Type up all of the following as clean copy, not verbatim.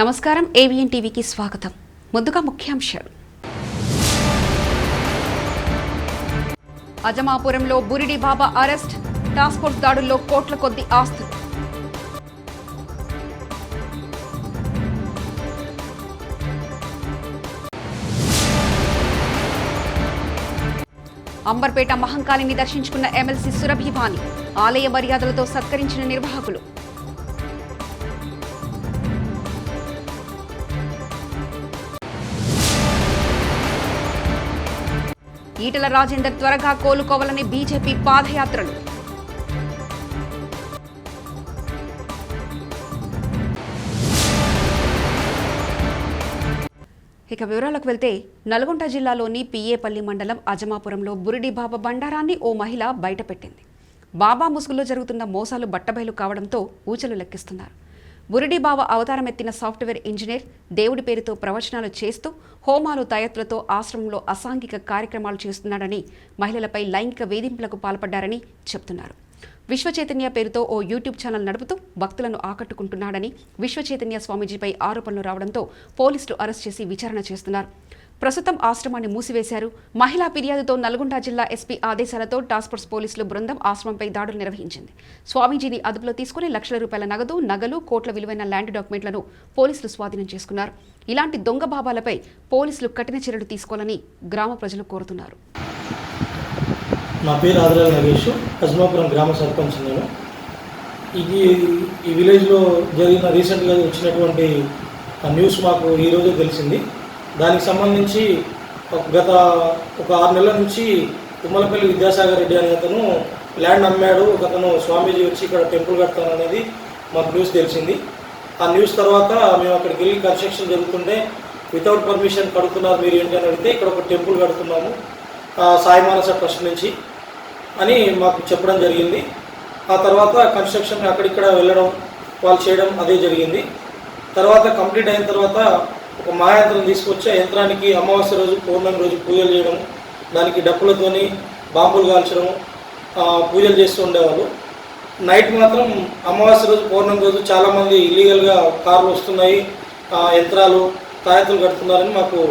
నమస్కారం ఏవిఎన్ టీవీకి స్వాగతం. ముందుగా ముఖ్యాంశాలు. అజమాపురంలో బురిడి బాబా అరెస్ట్, టాస్క్ ఫోర్స్ దాడుల్లో కోట్ల కొద్ది ఆస్తులు. అంబర్పేట మహంకాళిని దర్శించుకున్న ఎమ్మెల్సీ సురభి వాణి, ఆలయ మర్యాదలతో సత్కరించిన నిర్వాహకులు. ఈటల రాజేందర్ త్వరగా కోలుకోవాలని బీజేపీ పాదయాత్రలు. ఇక వివరాలకు వెళ్తే నల్గొండ జిల్లాలోని పిఏపల్లి మండలం అజమాపురంలో బురిడి బాబా బండారాన్ని ఓ మహిళ బయటపెట్టింది. బాబా ముసుగులో జరుగుతున్న మోసాలు బట్టబయలు కావడంతో ఊచలు లెక్కిస్తున్నారు. బురిడి బాబా అవతారం ఎత్తిన సాఫ్ట్వేర్ ఇంజనీర్ దేవుడి పేరుతో ప్రవచనాలు చేస్తూ హోమాలు తయత్తులతో ఆశ్రమంలో అసాంఘిక కార్యక్రమాలు చేస్తున్నాడని, మహిళలపై లైంగిక వేధింపులకు పాల్పడ్డారని చెబుతున్నారు. విశ్వచైతన్య పేరుతో ఓ యూట్యూబ్ ఛానల్ నడుపుతూ భక్తులను ఆకట్టుకుంటున్నాడని విశ్వచైతన్య స్వామీజీపై ఆరోపణలు రావడంతో పోలీసులు అరెస్ట్ చేసి విచారణ చేస్తున్నారు. ప్రస్తుతం ఆశ్రమాన్ని మూసివేశారు. మహిళా ఫిర్యాదుతో నల్గొండ జిల్లా ఎస్పీ ఆదేశాలతో టాస్క్ ఫోర్స్ పోలీసులు బృందం ఆశ్రమంపై దాడులు నిర్వహించింది. స్వామీజీని అదుపులో తీసుకుని లక్షల రూపాయల నగదు, నగలు, కోట్ల విలువైన ల్యాండ్ డాక్యుమెంట్లను పోలీసులు స్వాధీనం చేసుకున్నారు. ఇలాంటి దొంగ బాబాలపై పోలీసులు కఠిన చర్యలు తీసుకోవాలని గ్రామ ప్రజలు కోరుతున్నారు. నా పేరు ఆదిరాల నగేష్, అజమాపురం గ్రామ సర్పంచ్. నేను ఈ విలేజ్లో జరిగిన రీసెంట్గా వచ్చినటువంటి న్యూస్ మాకు ఈరోజు తెలిసింది. దానికి సంబంధించి గత ఒక 6 నెలల నుంచి తుమ్మలపల్లి విద్యాసాగర్ రెడ్డి అనే అతను ల్యాండ్ అమ్మాడు, ఒకతను స్వామీజీ వచ్చి ఇక్కడ టెంపుల్ కడతాననేది మాకు న్యూస్ తెలిసింది. ఆ న్యూస్ తర్వాత మేము అక్కడికి వెళ్ళి కన్స్ట్రక్షన్ జరుగుతుంటే వితౌట్ పర్మిషన్ కడుతున్నారు మీరు ఏంటి అని అడిగితే ఇక్కడ ఒక టెంపుల్ కడుతున్నాము సాయి మానస ట్రస్ట్ నుంచి అని మాకు చెప్పడం జరిగింది. ఆ తర్వాత కన్స్ట్రక్షన్ అక్కడిక్కడ వెళ్ళడం వాళ్ళు చేయడం అదే జరిగింది. తర్వాత కంప్లీట్ అయిన తర్వాత ఒక మహాయంత్రం తీసుకొచ్చి ఆ యంత్రానికి అమావాస్య రోజు పౌర్ణమి రోజు పూజలు చేయడం, దానికి డప్పులతోని బాంబులు కాల్చడం, పూజలు చేస్తూ ఉండేవాళ్ళు. నైట్ మాత్రం అమావాస్య రోజు పౌర్ణమి రోజు చాలామంది ఇల్లీగల్గా కార్లు వస్తున్నాయి, యంత్రాలు తాయెత్తులు కడుతున్నారని మాకు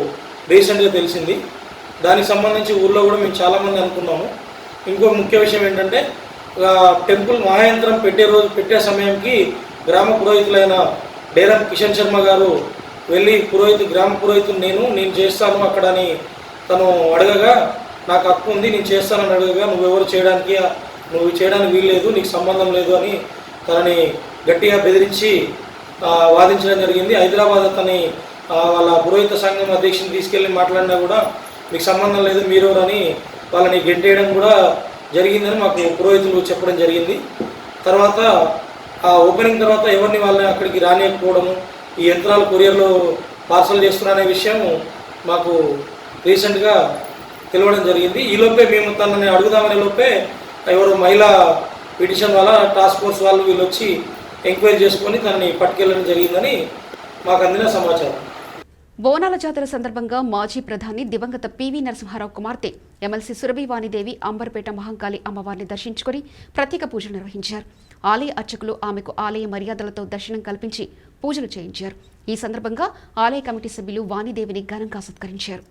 రీసెంట్గా తెలిసింది. దానికి సంబంధించి ఊళ్ళో కూడా మేము చాలామంది అనుకున్నాము. ఇంకో ముఖ్య విషయం ఏంటంటే టెంపుల్ మహాయంత్రం పెట్టే సమయంకి గ్రామ పురోహితులైన డేరం కిషన్ శర్మ గారు వెళ్ళి గ్రామ పురోహితుడు నేను చేస్తాను అక్కడ అని తను అడగగా, నాకు హక్కు ఉంది నేను చేస్తానని అడగగా, నువ్వు చేయడానికి వీల్లేదు, నీకు సంబంధం లేదు అని తనని గట్టిగా బెదిరించి వాదించడం జరిగింది. హైదరాబాద్ అతని వాళ్ళ పురోహిత సంఘం అధ్యక్షుని తీసుకెళ్ళి మాట్లాడినా కూడా మీకు సంబంధం లేదు మీరెవరని వాళ్ళని గెంటేయడం కూడా జరిగిందని మాకు పురోహితులు చెప్పడం జరిగింది. తర్వాత ఆ ఓపెనింగ్ తర్వాత ఎవరిని వాళ్ళని అక్కడికి రానియకపోవడము, ఈ యంత్రాలు కొరియర్లో పార్సల్ చేస్తున్నారనే విషయం మాకు రీసెంట్గా తెలియడం జరిగింది. ఈలోపే మేము తనని అడుగుదామనే లోపే ఎవరు మహిళా పిటిషన్ వల్ల టాస్క్ ఫోర్స్ వాళ్ళు వీళ్ళు వచ్చి ఎంక్వైరీ చేసుకొని తనని పట్టుకెళ్ళడం జరిగిందని మాకు అందిన సమాచారం. బోనాల జాతర సందర్భంగా మాజీ ప్రధాని దివంగత పివి నరసింహారావు కుమార్తె ఎమ్మెల్సీ సురభి వాణిదేవి అంబర్పేట మహంకాళి అమ్మవారిని దర్శించుకుని ప్రత్యేక పూజలు నిర్వహించారు. ఆలయ అర్చకులు ఆమెకు ఆలయ మర్యాదలతో దర్శనం కల్పించి పూజలు చేయించారు. ఈ సందర్భంగా ఆలయ కమిటీ సభ్యులు వాణిదేవిని ఘనంగా సత్కరించారు.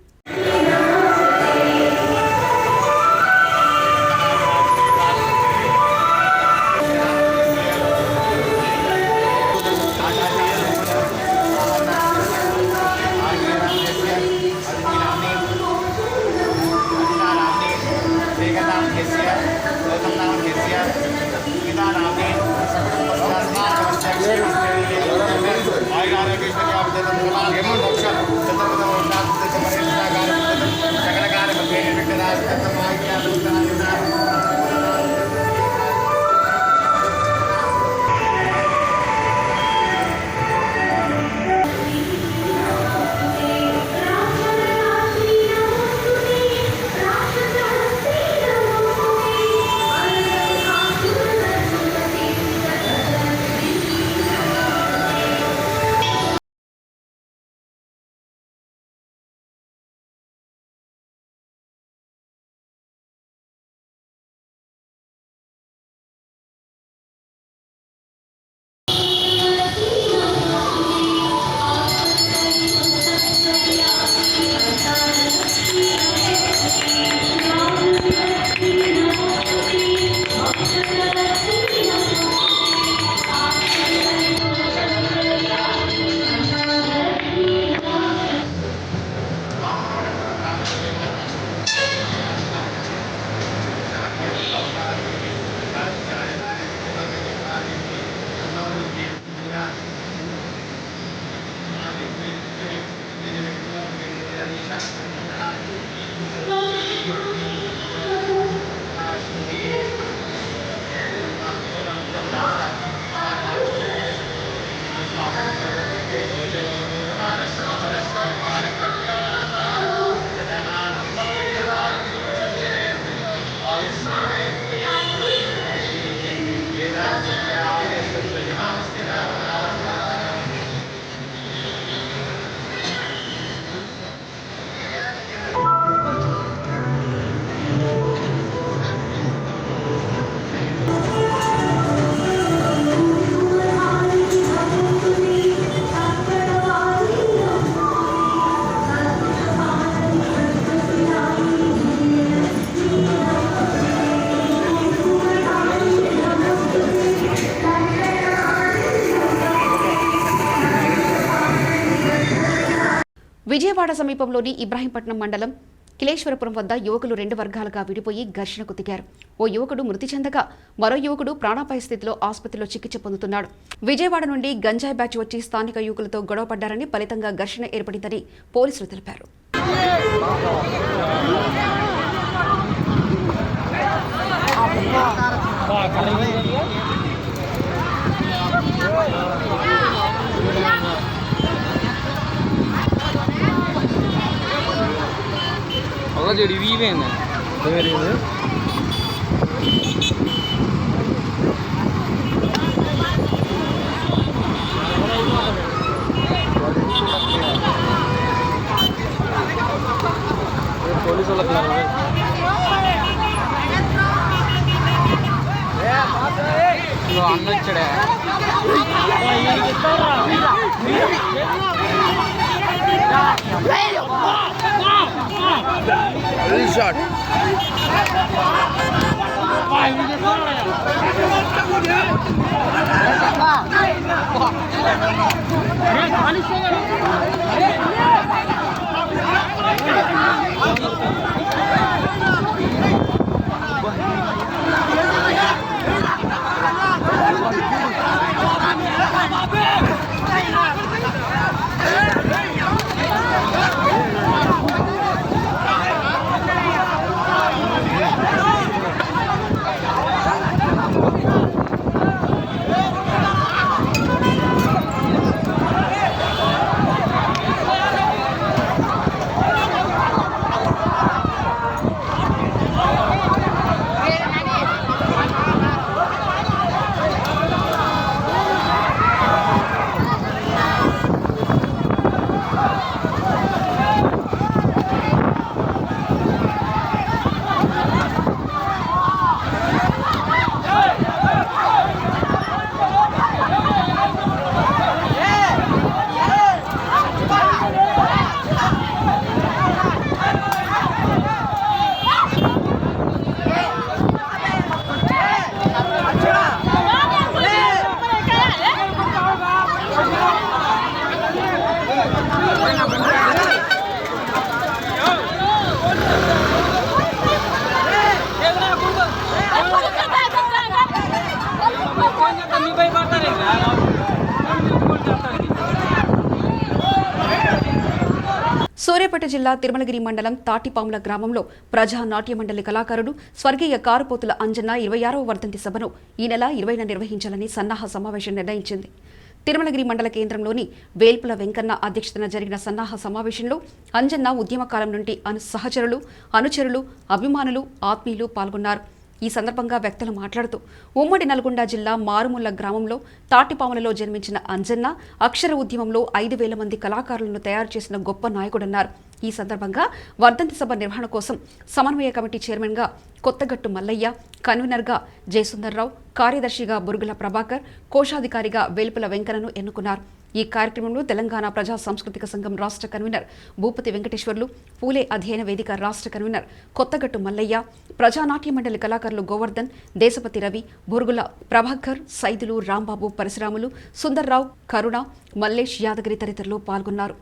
విజయవాడ సమీపంలోని ఇబ్రాహీంపట్నం మండలం కిలేశ్వరపురం వద్ద యువకులు 2 వర్గాలుగా విడిపోయి ఘర్షణకు దిగారు. ఓ యువకుడు మృతి చెందగా మరో యువకుడు ప్రాణాపాయ స్థితిలో ఆసుపత్రిలో చికిత్స పొందుతున్నాడు. విజయవాడ నుండి గంజాయి బ్యాచ్ వచ్చి స్థానిక యువకులతో గొడవపడ్డారని, ఫలితంగా ఘర్షణ ఏర్పడిందని పోలీసులు తెలిపారు. Jadi viven. Dari ini. Polis orang keluar. Lo anak cede. Shot. Suryapet జిల్లా తిరుమలగిరి మండలం తాటిపాముల గ్రామంలో ప్రజా నాట్య మండలి కళాకారుడు స్వర్గీయ కారుపోతుల అంజన్న 26వ వర్ధంతి సభను ఈ నెల 20న నిర్వహించాలని సన్నాహ సమావేశం నిర్ణయించింది. తిరుమలగిరి మండల కేంద్రంలోని వేల్పుల వెంకన్న అధ్యక్షతన జరిగిన సన్నాహ సమావేశంలో అంజన్న ఉద్యమకాలం నుండి సహచరులు, అనుచరులు, అభిమానులు, ఆత్మీయులు పాల్గొన్నారు. ఈ సందర్భంగా వ్యక్తులు మాట్లాడుతూ ఉమ్మడి నల్గొండ జిల్లా మారుముల్ల గ్రామంలో తాటిపాములలో జన్మించిన అంజన్న అక్షర ఉద్యమంలో 5,000 మంది కళాకారులను తయారు చేసిన గొప్ప నాయకుడన్నారు. ఈ సందర్భంగా వర్ధంతి సభ నిర్వహణ కోసం సమన్వయ కమిటీ చైర్మన్గా కొత్తగట్టు మల్లయ్య, కన్వీనర్గా జయసుందర్రావు, కార్యదర్శిగా బురుగుల ప్రభాకర్, కోశాధికారిగా వేల్పుల వెంకన్నను ఎన్నుకున్నారు. ఈ కార్యక్రమంలో తెలంగాణ ప్రజా సాంస్కృతిక సంఘం రాష్ట్ర కన్వీనర్ భూపతి వెంకటేశ్వర్లు, పూలే అధ్యయన వేదిక రాష్ట్ర కన్వీనర్ కొత్తగట్టు మల్లయ్య, ప్రజానాట్య మండలి కళాకారులు గోవర్ధన్, దేశపతి రవి, బురుగుల ప్రభాకర్, సైదులు, రాంబాబు, పరశురాములు, సుందర్రావు, కరుణ, మల్లేష్ యాదగిరి తదితరులు పాల్గొన్నారు.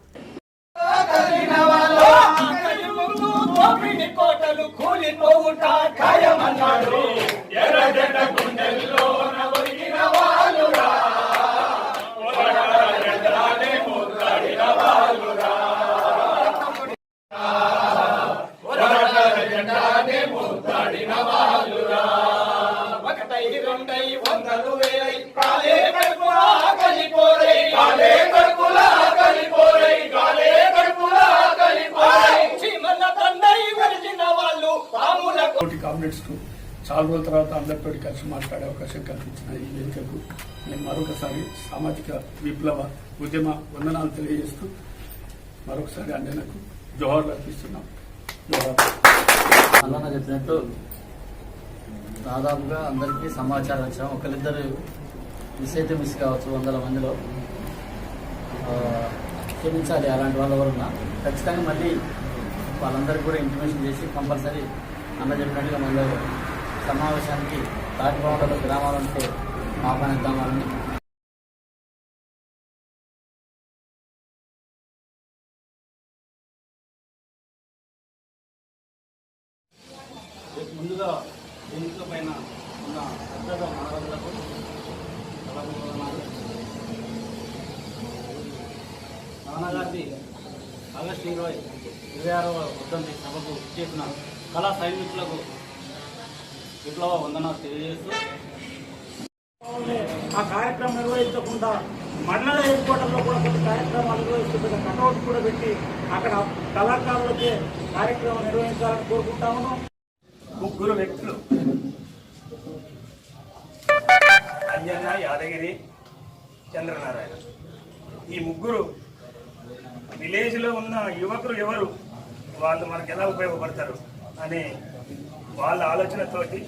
కామ్రేడ్స్కు చాలా రోజుల తర్వాత అందరితో కలిసి మాట్లాడే అవకాశం కల్పించిన ఈ వేదికకు నేను మరొకసారి సామాజిక విప్లవ ఉద్యమ వందనాలు తెలియజేస్తూ మరొకసారి అంజనకు జోహార్లు అర్పిస్తున్నాం. జోహార్. అన్న చెప్పినట్టు దాదాపుగా అందరికీ సమాచారం వచ్చాం. ఒకరిద్దరు మిస్ అయితే మిస్ కావచ్చు, 100 మందిలో. క్షమించాలి అలాంటి వాళ్ళ వలన. ఖచ్చితంగా మళ్ళీ వాళ్ళందరికీ కూడా ఇంటిమేషన్ చేసి కంపల్సరీ అన్న చెప్పినట్టుగా మళ్ళీ సమావేశానికి తాటిపావడంలో గ్రామాలంటే ఆహ్వానిద్దామని. ముందుగా ఎన్నికల పైన ఉన్న పెద్దల మహారాజులకు నాన్నగారి ఆగస్టు 26వ వర్ధంతి సభకు చేసిన కళా సైనికులకు విప్లవ వందనాలు తెలియజేస్తూ ఆ కార్యక్రమం నిర్వహించకుండా మండల హెడ్ క్వార్టర్లో కూడా కొన్ని కార్యక్రమాలు నిర్వహిస్తుంటే కటౌట్ కూడా పెట్టి అక్కడ కళాకారులకే కార్యక్రమం నిర్వహించాలని కోరుకుంటా ఉన్నాం. ముగ్గురు వ్యక్తులు అంజన్న, యాదగిరి, చంద్రనారాయణ. ఈ ముగ్గురు విలేజ్లో ఉన్న యువకులు ఎవరు, వాళ్ళు మనకు ఎలా ఉపయోగపడతారు అనే వాళ్ళ ఆలోచనతోటి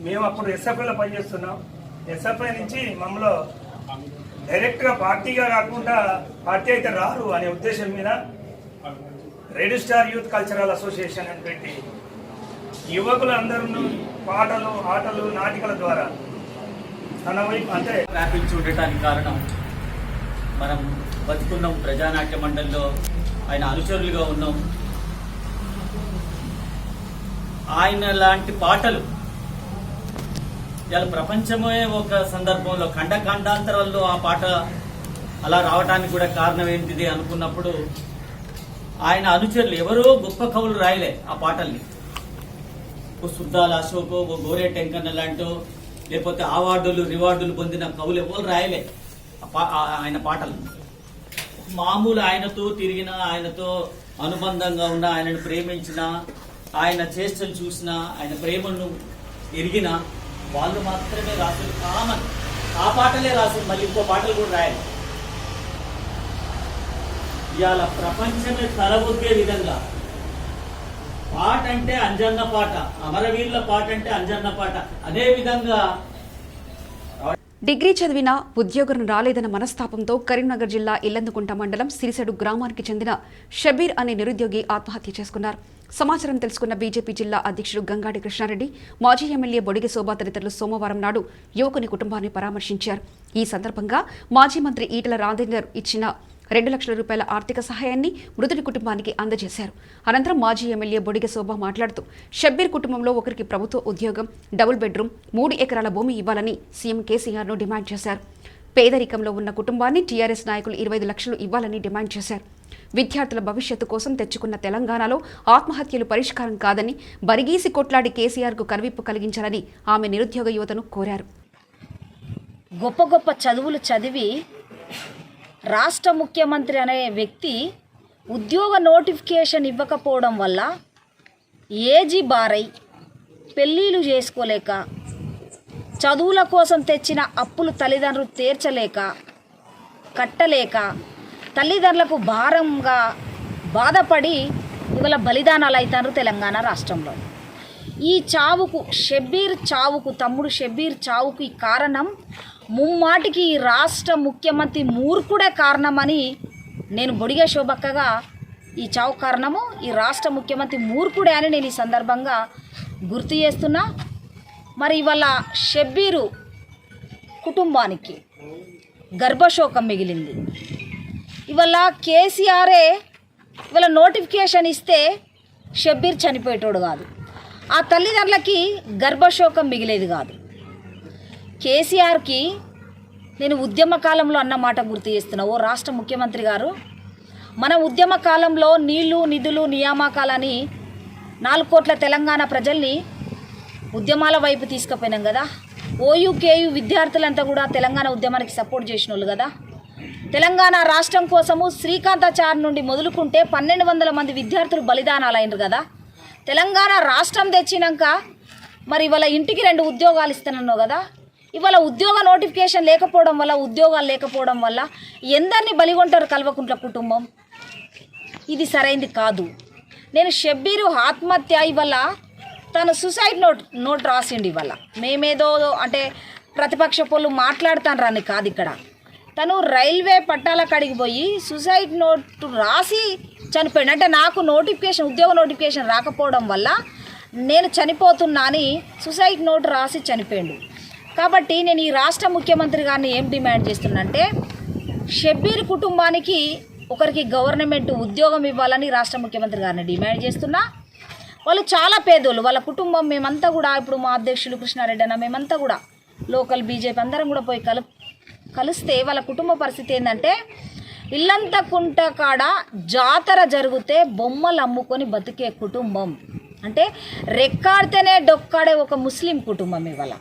మేము అప్పుడు ఎస్ఎఫ్ఐలో పనిచేస్తున్నాం. ఎస్ఎఫ్ఐ నుంచి మమ్మల్ని డైరెక్ట్గా పార్టీగా కాకుండా పార్టీ అయితే రారు అనే ఉద్దేశం మీద red star youth cultural association అని పెట్టి యువకులందరూ పాటలు, ఆటలు, నాటికల ద్వారా తన వైపు అంటే వ్యాపించి ఉండటానికి కారణం మనం బతుకున్నాం ప్రజానాట్య మండలిలో, ఆయన అనుచరులుగా ఉన్నాం. ఆయన లాంటి పాటలు ఇవాళ ప్రపంచమే ఒక సందర్భంలో ఖండాంతరాల్లో ఆ పాట అలా రావడానికి కూడా కారణం ఏంటిది అనుకున్నప్పుడు ఆయన అనుచరులు ఎవరో గొప్ప కవులు రాయలే ఆ పాటల్ని. ఓ సుద్దాల అశోకో, ఓ గోరే టెంకన్న లాంటో, లేకపోతే అవార్డులు రివార్డులు పొందిన కవులు ఎవరు రాయలే ఆయన పాటలు. మామూలు ఆయనతో తిరిగిన, ఆయనతో అనుబంధంగా ఉన్న, ఆయనను ప్రేమించిన, ఆయన చేష్టలు చూసిన, ఆయన ప్రేమను ఎరిగిన వాళ్ళు మాత్రమే రాసులు. కామన్ ఆ పాటలే రాసులు, మళ్ళీ ఇంకో పాటలు కూడా రాయాలి. ఇవాళ ప్రపంచమే తలబొగ్గే విధంగా పాట అంటే అంజన్న పాట, అమరవీరుల పాట అంటే అంజన్న పాట. అదే విధంగా డిగ్రీ చదివినా ఉద్యోగం రాలేదన్న మనస్తాపంతో కరీంనగర్ జిల్లా ఇల్లందుకుంట మండలం సిరిసెడు గ్రామానికి చెందిన షబీర్ అనే నిరుద్యోగి ఆత్మహత్య చేసుకున్నారు. సమాచారం తెలుసుకున్న బీజేపీ జిల్లా అధ్యక్షుడు గంగాడి కృష్ణారెడ్డి, మాజీ ఎమ్మెల్యే బొడిగె శోభా తదితరులు సోమవారం నాడు యువకుని కుటుంబాన్ని పరామర్శించారు. ఈ సందర్భంగా మాజీ మంత్రి ఈటల రాజేందర్ ఇచ్చిన 2 లక్షల రూపాయల ఆర్థిక సహాయాన్ని మృతుడి కుటుంబానికి అందజేశారు. అనంతరం మాజీ ఎమ్మెల్యే బొడిగె శోభ మాట్లాడుతూ షబ్బీర్ కుటుంబంలో ఒకరికి ప్రభుత్వ ఉద్యోగం, డబుల్ బెడ్రూమ్, 3 ఎకరాల భూమి ఇవ్వాలని సీఎం కేసీఆర్ను డిమాండ్ చేశారు. పేదరికంలో ఉన్న కుటుంబాన్ని టీఆర్ఎస్ నాయకులు 25 లక్షలు ఇవ్వాలని డిమాండ్ చేశారు. విద్యార్థుల భవిష్యత్తు కోసం తెచ్చుకున్న తెలంగాణలో ఆత్మహత్యలు పరిష్కారం కాదని, బరిగీసి కొట్లాడి కేసీఆర్కు కనువిప్పు కలిగించాలని ఆమె నిరుద్యోగ యువతను కోరారు. గొప్ప గొప్ప చదువులు చదివి రాష్ట్ర ముఖ్యమంత్రి అనే వ్యక్తి ఉద్యోగ నోటిఫికేషన్ ఇవ్వకపోవడం వల్ల ఏజీ బారై పెళ్ళిళ్ళు చేసుకోలేక, చదువుల కోసం తెచ్చిన అప్పులు తల్లిదండ్రులు తీర్చలేక, కట్టలేక, తల్లిదండ్రులకు భారంగా బాధపడి ఇవాళ బలిదానాలు అవుతారు తెలంగాణ రాష్ట్రంలో. ఈ చావుకు, తమ్ముడు షబ్బీర్ చావుకు ఈ కారణం ముమ్మాటికి ఈ రాష్ట్ర ముఖ్యమంత్రి మూర్ఖుడే కారణమని నేను బొడిగె శోభక్కగా, ఈ చావు కారణము ఈ రాష్ట్ర ముఖ్యమంత్రి మూర్ఖుడే అని నేను ఈ సందర్భంగా గుర్తు చేస్తున్నా. మరి ఇవాళ షబ్బీరు కుటుంబానికి గర్భశోకం మిగిలింది. ఇవాళ కేసీఆరే ఇవాళ నోటిఫికేషన్ ఇస్తే షబ్బీర్ చనిపోయేటోడు కాదు, ఆ తల్లిదండ్రులకి గర్భశోకం మిగిలేది కాదు. కేసీఆర్కి నేను ఉద్యమ కాలంలో అన్న మాట గుర్తు చేస్తున్నా. ఓ రాష్ట్ర ముఖ్యమంత్రి గారు, మన ఉద్యమ కాలంలో నీళ్లు, నిధులు, నియామకాలని 4 కోట్ల తెలంగాణ ప్రజల్ని ఉద్యమాల వైపు తీసుకుపోయినాం కదా. ఓయూ కేయూ విద్యార్థులంతా కూడా తెలంగాణ ఉద్యమానికి సపోర్ట్ చేసిన వాళ్ళు కదా. తెలంగాణ రాష్ట్రం కోసము శ్రీకాంతాచారి నుండి మొదలుకుంటే 1200 మంది విద్యార్థులు బలిదానాలు అయినారు కదా. తెలంగాణ రాష్ట్రం తెచ్చినాక మరి ఇవాళ ఇంటికి 2 ఉద్యోగాలు ఇస్తున్నాను కదా. ఇవాళ ఉద్యోగ నోటిఫికేషన్ లేకపోవడం వల్ల, ఉద్యోగాలు లేకపోవడం వల్ల ఎందరిని బలిగొంటారు కల్వకుంట్ల కుటుంబం. ఇది సరైంది కాదు. నేను షబ్బీరు ఆత్మహత్య ఇవాళ తను సూసైడ్ నోట్ రాసిండు. ఇవాళ మేమేదో అంటే ప్రతిపక్ష పోళ్ళు మాట్లాడుతాను కాదు. ఇక్కడ తను రైల్వే పట్టాల కాడికి పోయి సూసైడ్ నోట్ రాసి చనిపోయాడు. అంటే నాకు ఉద్యోగ నోటిఫికేషన్ రాకపోవడం వల్ల నేను చనిపోతున్నా అని సూసైడ్ నోట్ రాసి చనిపోయాడు. కాబట్టి నేను ఈ రాష్ట్ర ముఖ్యమంత్రి గారిని ఏం డిమాండ్ చేస్తున్నానంటే, షబ్బీర్ కుటుంబానికి ఒకరికి గవర్నమెంట్ ఉద్యోగం ఇవ్వాలని రాష్ట్ర ముఖ్యమంత్రి గారిని డిమాండ్ చేస్తున్నా. వాళ్ళు చాలా పేదోళ్ళు, వాళ్ళ కుటుంబం. మేమంతా కూడా ఇప్పుడు మా అధ్యక్షులు కృష్ణారెడ్డి అన్న మేమంతా కూడా లోకల్ బీజేపీ అందరం కూడా పోయి కలిస్తే వాళ్ళ కుటుంబ పరిస్థితి ఏంటంటే, ఇల్లంతా కుంట కాడ జాతర జరిగితే బొమ్మలు అమ్ముకొని బతికే కుటుంబం. అంటే రెక్కాడితేనే డొక్కాడే ఒక ముస్లిం కుటుంబం. ఇవాళ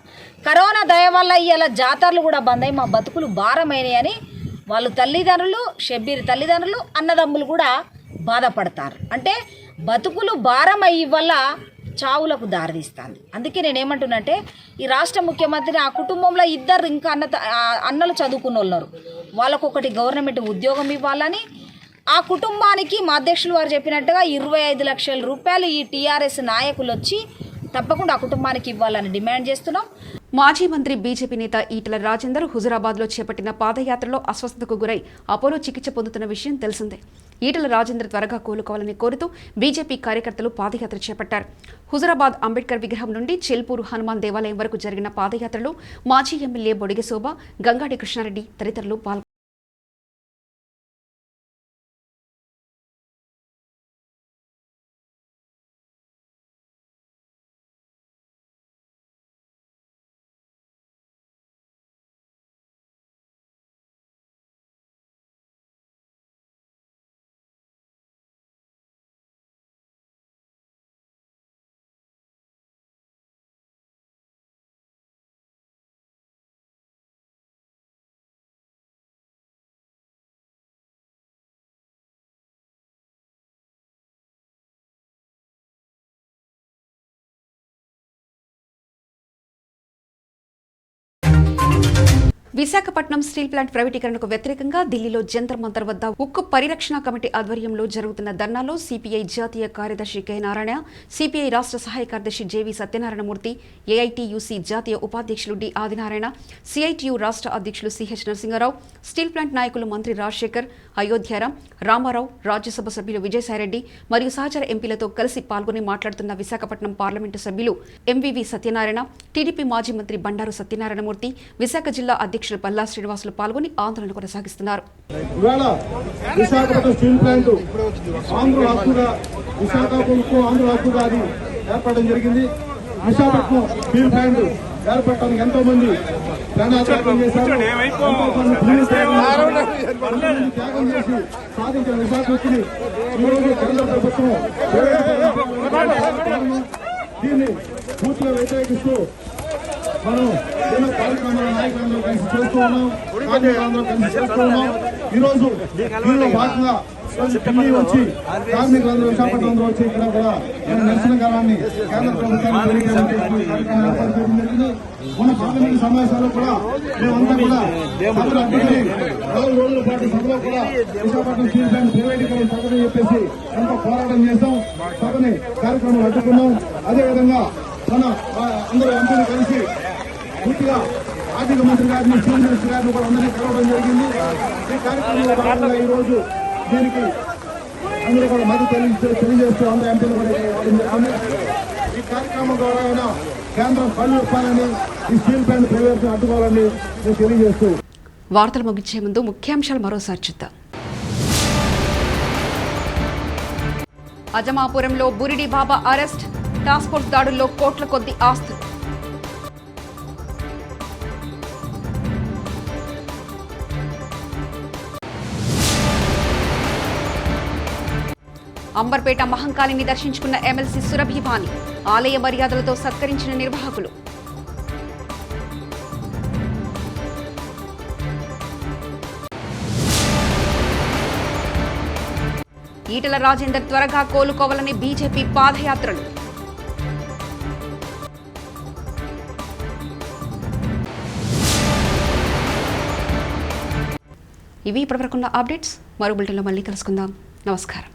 కరోనా దయ వల్ల ఇవాళ జాతరలు కూడా బంద్ అయ్యి మా బతుకులు భారమైనాయి అని వాళ్ళు తల్లిదండ్రులు, షబ్బీర్ తల్లిదండ్రులు, అన్నదమ్ములు కూడా బాధపడతారు. అంటే బతుకులు భారం అయ్యి వల్ల చావులకు దారితీస్తుంది. అందుకే నేనేమంటున్నానంటే, ఈ రాష్ట్ర ముఖ్యమంత్రి ఆ కుటుంబంలో 2 ఇంకా అన్నలు చదువుకున్న ఉన్నారు, వాళ్ళకు ఒకటి గవర్నమెంట్ ఉద్యోగం ఇవ్వాలని, ఆ కుటుంబానికి మా అధ్యక్షులు వారు చెప్పినట్టుగా 25 లక్షల రూపాయలు ఈ టీఆర్ఎస్ నాయకులు వచ్చి తప్పకుండా ఆ కుటుంబానికి ఇవ్వాలని డిమాండ్ చేస్తున్నాం. మాజీ మంత్రి బీజేపీ నేత ఈటల రాజేందర్ హుజురాబాద్లో చేపట్టిన పాదయాత్రలో అస్వస్థతకు గురై అపోలో చికిత్స పొందుతున్న విషయం తెలిసిందే. ఈటల రాజేందర్ త్వరగా కోలుకోవాలని కోరుతూ బీజేపీ కార్యకర్తలు పాదయాత్ర చేపట్టారు. హుజురాబాద్ అంబేద్కర్ విగ్రహం నుండి చెల్పూరు హనుమాన్ దేవాలయం వరకు జరిగిన పాదయాత్రలో మాజీ ఎమ్మెల్యే బొడిగె శోభ, గంగాడి కృష్ణారెడ్డి తదితరులు పాల్గొన్నారు. విశాఖపట్నం స్టీల్ ప్లాంట్ ప్రైవేటీకరణకు వ్యతిరేకంగా ఢిల్లీలో జంతర్ మంతర్ వద్ద ఉక్కు పరిరక్షణ కమిటీ ఆధ్వర్యంలో జరుగుతున్న ధర్నాలో సిపిఐ జాతీయ కార్యదర్శి కె నారాయణ, సిపిఐ రాష్ట్ర సహాయ కార్యదర్శి జేవి సత్యనారాయణమూర్తి, ఏఐటీయూసీ జాతీయ ఉపాధ్యక్షులు డి ఆదినారాయణ, సిఐటియు రాష్ట్ర అధ్యక్షులు సిహెచ్ నరసింహారావు, స్టీల్ ప్లాంట్ నాయకులు మంత్రి రాజశేఖర్, అయోధ్యారాం, రామారావు, రాజ్యసభ సభ్యులు విజయసాయిరెడ్డి మరియు సహచర ఎంపీలతో కలిసి పాల్గొని మాట్లాడుతున్న విశాఖపట్నం పార్లమెంటు సభ్యులు ఎంవివి సత్యనారాయణ, టీడీపీ మాజీ మంత్రి బండారు సత్యనారాయణమూర్తి, విశాఖ జిల్లా అధ్యక్షులు పల్లా శ్రీనివాసులు పాల్గొని ఆందోళన కొనసాగిస్తున్నారు. విశాఖపట్నం స్టీల్ ప్లాంట్ ఆంధ్ర హక్కుగా, విశాఖపట్నం ఆంధ్ర హక్కుగా అది ఏర్పడడం జరిగింది. విశాఖపట్నం స్టీల్ ప్లాంట్ ఏర్పడటానికి ఎంతో మంది ప్రాణాత్యాగం చేశారు, త్యాగం చేసి సాధించిన విశాఖపట్నం ఈరోజు కేంద్ర ప్రభుత్వం దీన్ని పూర్తిగా వ్యతిరేకిస్తూ మనం ఎన్నో కార్యక్రమాల నాయకులందరూ కలిసి చేస్తూ ఉన్నాం, కార్మికులందరూ కలిసి చేస్తూ ఉన్నాం. ఈరోజు దీనిలో భాగంగా ఢిల్లీ వచ్చి కార్మికులందరూ, విశాఖపట్నంలో వచ్చి ఇక్కడ కూడా నిరసన కాలాన్ని కేంద్ర ప్రభుత్వానికి కార్యక్రమం ఏర్పాటు చేయడం జరిగింది. మన పార్లమెంట్ సమావేశాల్లో కూడా మేమంతా కూడా సభను అడ్డుకుని 4 రోజుల పాటు సభలో కూడా విశాఖపట్నం స్టీల్ ప్లాంట్ ప్రైవేటీకరణ సభని చెప్పేసి ఎంతో పోరాటం చేశాం, సభని కార్యక్రమం అడ్డుకున్నాం. అదేవిధంగా మన అందరూ ఎంపీలు కలిసి పూర్తిగా ఆర్థిక మంత్రి గారిని, చీఫ్ మినిస్టర్ గారిని కూడా అందరినీ కలవడం జరిగింది. ఈ కార్యక్రమంలో భాగంగా ఈ రోజు దీనికి అందరూ కూడా మద్దతు తెలియజేస్తూ అందరూ ఎంపీలు కూడా రావడం జరిగింది. ఈ కార్యక్రమం ద్వారా కేంద్రం కళ్ళు ఇవ్వాలని, ఈ స్టీల్ ప్లాంట్ ప్రైవేట్ అడ్డుకోవాలని నేను తెలియజేస్తూ వార్తలు ముగించే ముందు ముఖ్యాంశాలు మరోసారి చూద్దాం. అజమాపురంలో బురిడి బాబా అరెస్ట్, టాస్క్ ఫోర్స్ దాడుల్లో కోట్ల కొద్ది ఆస్తులు. అంబర్పేట మహంకాళిని దర్శించుకున్న ఎమ్మెల్సీ సురభివాణి, ఆలయ మర్యాదలతో సత్కరించిన నిర్వాహకులు. ఈటెల రాజేందర్ త్వరగా కోలుకోవాలని బీజేపీ పాదయాత్రలు. ఇవి ఇప్పటివరకున్న అప్డేట్స్. మరో బులెటిన్లో మళ్ళీ కలుసుకుందాం. నమస్కారం.